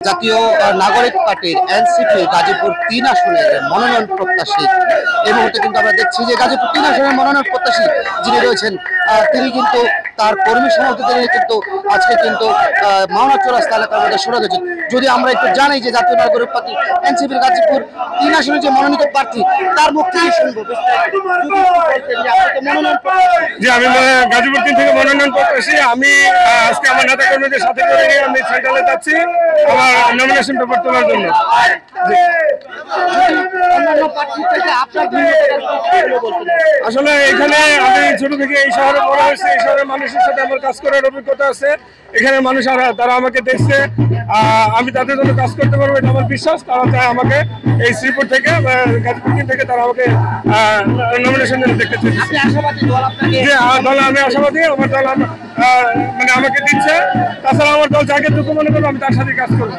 জাতীয় নাগরিক পার্টির এনসিপি গাজীপুর 3 আসনের মনোনয়ন প্রত্যাশী। এই মুহূর্তে কিন্তু আমরা দেখছি যে গাজীপুর 3 আসনের মনোনয়ন প্রত্যাশী যিনি রয়েছেন তিনি কিন্তু তার কর্মী সমর্থকদের কিন্তু আজকে কিন্তু মাওনা চৌরাস্তা এলাকার মধ্যে সরে গেছেন। যদি আমরা একটু জানি যে জাতীয় নাগরিক পার্টি এনসিপির গাজীপুর 3 আসনের যে মনোনীত প্রার্থী তার মুখ থেকে শুনবো। জি, আমি গাজীপুর 3 থেকে মনোনয়ন প্রত্যাশী। আমি আজকে আমার নেতা কর্মীদের সাথে করে নিয়ে আমি সেন্ট্রালে যাচ্ছি আমার নমিনেশন পেপার তোলার জন্য। আসলে এখানে আমি ছোট থেকে এই শহরে বড় হয়েছি, এই শহরের মানুষের সাথে আমার কাজ করার অভিজ্ঞতা আছে। এখানে মানুষ তারা আমাকে দেখছে, আমি তাদের জন্য কাজ করতে পারবো এটা আমার বিশ্বাস। তারা চায় আমাকে এই শ্রীপুর থেকে গাজীপুর 3 থেকে তারা আমাকে নমিনেশন দেখতে চাইছে। দল আমি আশাবাদী, আমার দল মানে আমাকে দিচ্ছে। তাছাড়া আমার দল যাকে দুঃখ মনে করবো আমি তার সাথে কাজ করবো।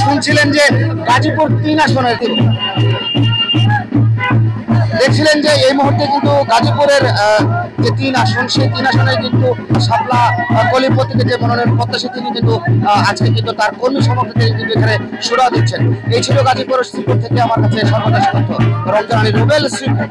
শুনছিলেন যে গাজীপুর 3 আসনের দেখছিলেন যে এই মুহূর্তে কিন্তু গাজীপুরের যে 3 আসন সেই 3 আসনে কিন্তু শাপলা কলিপতি যে মনোনয়ন প্রত্যাশী তিনি কিন্তু আজকে কিন্তু তার কর্মী সমর্থকদের কিন্তু এখানে সুরা দিচ্ছেন। এই ছিল গাজীপুর শ্রীপুর থেকে আমার কাছে সর্বশেষ তথ্য। রমজান আলী রুবেল শ্রীপুর।